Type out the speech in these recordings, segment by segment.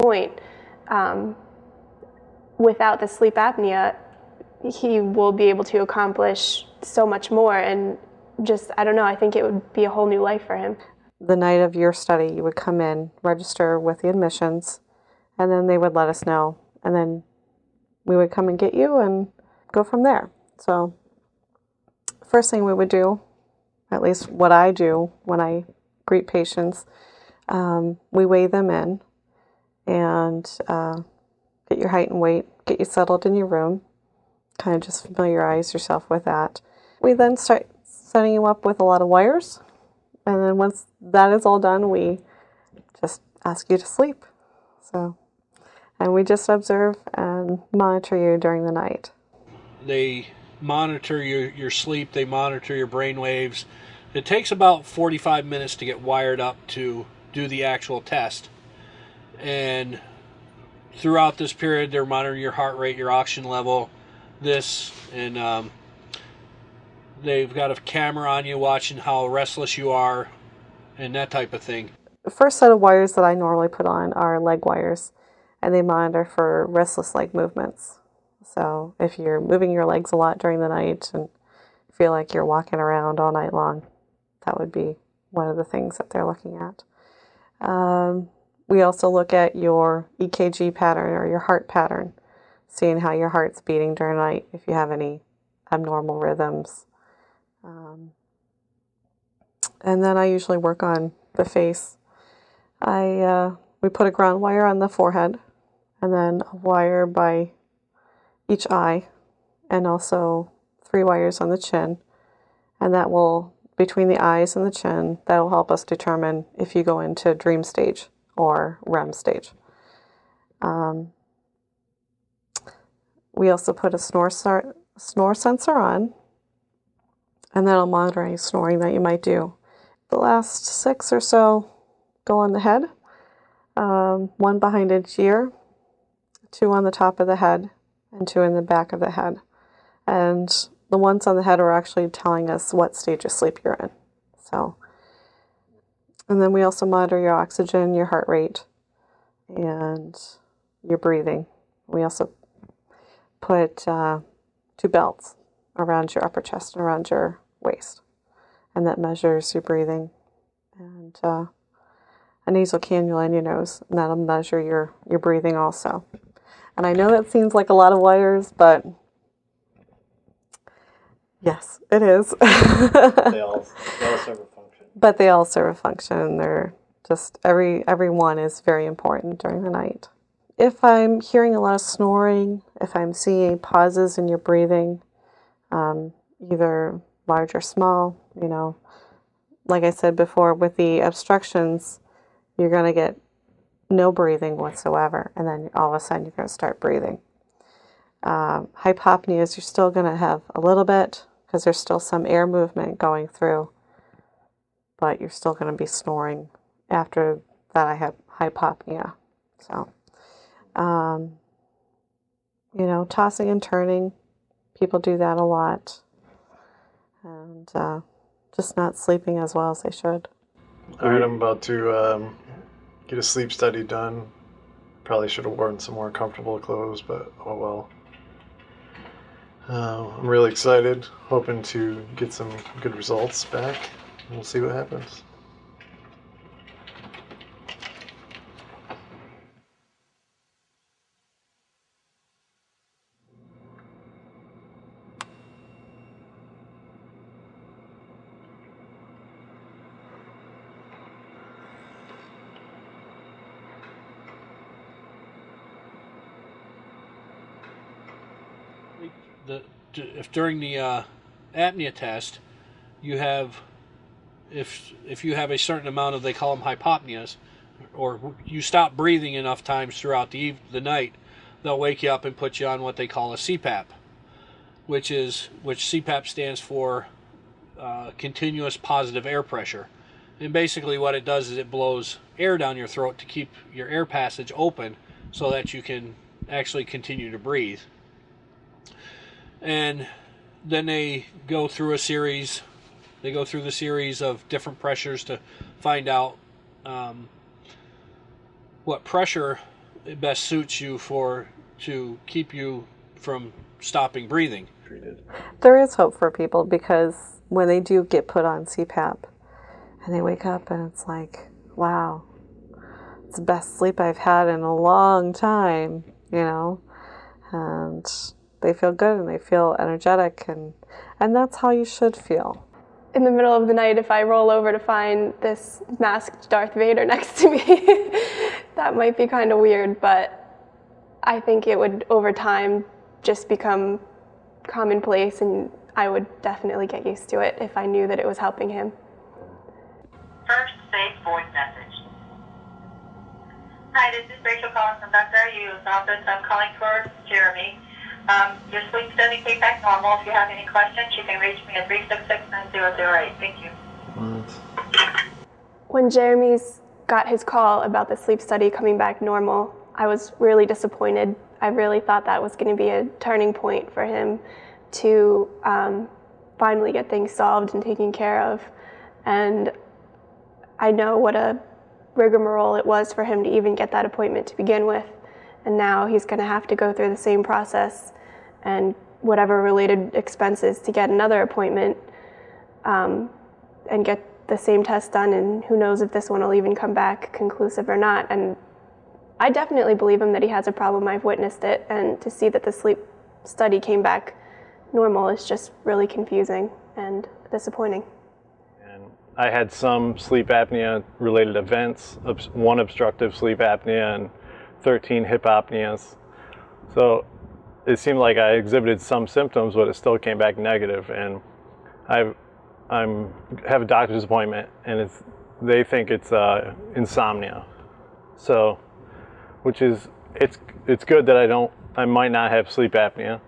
point, without the sleep apnea, he will be able to accomplish so much more, and just, I don't know, I think it would be a whole new life for him. The night of your study, you would come in, register with the admissions, and then they would let us know, and then we would come and get you and go from there. So first thing we would do, at least what I do when I greet patients, we weigh them in and get your height and weight, get you settled in your room, kind of just familiarize yourself with that. We then start setting you up with a lot of wires, and then once that is all done, we just ask you to sleep. And we just observe and monitor you during the night. They monitor your sleep, they monitor your brain waves. It takes about 45 minutes to get wired up to do the actual test. And throughout this period, they're monitoring your heart rate, your oxygen level, and they've got a camera on you watching how restless you are and that type of thing. The first set of wires that I normally put on are leg wires, and they monitor for restless leg movements. So if you're moving your legs a lot during the night and feel like you're walking around all night long, that would be one of the things that they're looking at. We also look at your EKG pattern or your heart pattern, seeing how your heart's beating during the night, if you have any abnormal rhythms. And then I usually work on the face. We put a ground wire on the forehead, and then a wire by each eye, and also 3 wires on the chin. And that will, between the eyes and the chin, that will help us determine if you go into dream stage or REM stage. We also put a snore sensor on, and that'll monitor any snoring that you might do. The last 6 or so go on the head, 1 behind each ear, 2 on the top of the head, and 2 in the back of the head. And the ones on the head are actually telling us what stage of sleep you're in. And then we also monitor your oxygen, your heart rate, and your breathing. We also put 2 belts around your upper chest and around your waist, and that measures your breathing. And a nasal cannula in your nose, and that'll measure your breathing also. And I know that seems like a lot of wires, but yes, it is. They all serve a function. But they all serve a function. They're just, every one is very important during the night. If I'm hearing a lot of snoring, if I'm seeing pauses in your breathing, either large or small, like I said before, with the obstructions, you're going to get no breathing whatsoever, and then all of a sudden you're going to start breathing. Hypopneas, you're still going to have a little bit, because there's still some air movement going through, but you're still going to be snoring after that. I have hypopnea. So, tossing and turning, people do that a lot, and just not sleeping as well as they should. All right, I'm about to get a sleep study done. Probably should have worn some more comfortable clothes, but oh well. I'm really excited, hoping to get some good results back. We'll see what happens. If during the apnea test you have, if you have a certain amount of, they call them hypopneas, or you stop breathing enough times throughout the night, they'll wake you up and put you on what they call a CPAP, which CPAP stands for continuous positive air pressure. And basically what it does is it blows air down your throat to keep your air passage open so that you can actually continue to breathe. And then they go through the series of different pressures to find out what pressure it best suits you to keep you from stopping breathing. There is hope for people, because when they do get put on CPAP and they wake up and it's like, wow, it's the best sleep I've had in a long time, and they feel good and they feel energetic, and that's how you should feel. In the middle of the night, if I roll over to find this masked Darth Vader next to me, that might be kind of weird, but I think it would, over time, just become commonplace, and I would definitely get used to it if I knew that it was helping him. First, safe voice message. Hi, this is Rachel calling from Dr. Yu's office. I'm calling for Jeremy. Your sleep study came back normal. If you have any questions, you can reach me at 366-9008. Thank you. When Jeremy's got his call about the sleep study coming back normal, I was really disappointed. I really thought that was going to be a turning point for him to finally get things solved and taken care of. And I know what a rigmarole it was for him to even get that appointment to begin with. And now he's going to have to go through the same process and whatever related expenses to get another appointment and get the same test done, and who knows if this one will even come back conclusive or not. And I definitely believe him that he has a problem. I've witnessed it, and to see that the sleep study came back normal is just really confusing and disappointing. And I had some sleep apnea related events, 1 obstructive sleep apnea and 13 hypopneas. So it seemed like I exhibited some symptoms, but it still came back negative. And I have a doctor's appointment, and they think it's insomnia. So, which is it's good that I might not have sleep apnea,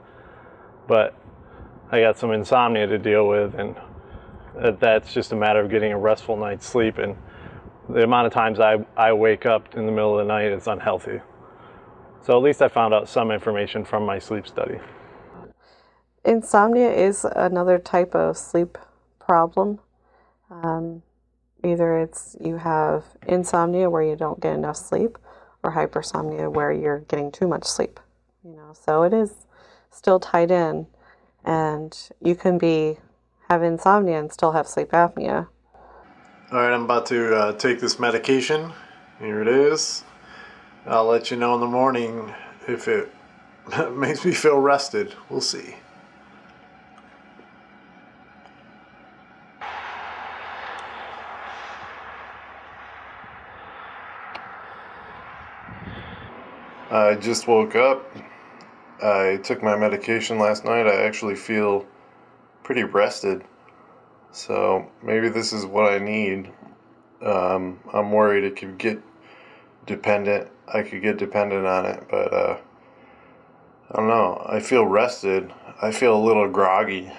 but I got some insomnia to deal with, and that's just a matter of getting a restful night's sleep. And the amount of times I wake up in the middle of the night is unhealthy. So at least I found out some information from my sleep study. Insomnia is another type of sleep problem. Either it's you have insomnia where you don't get enough sleep, or hypersomnia where you're getting too much sleep. So it is still tied in, and you can have insomnia and still have sleep apnea. All right, I'm about to take this medication. Here it is. I'll let you know in the morning if it makes me feel rested. We'll see. I just woke up. I took my medication last night. I actually feel pretty rested. So maybe this is what I need. I'm worried it could get dependent. I could get dependent on it, but I don't know. I feel rested. I feel a little groggy.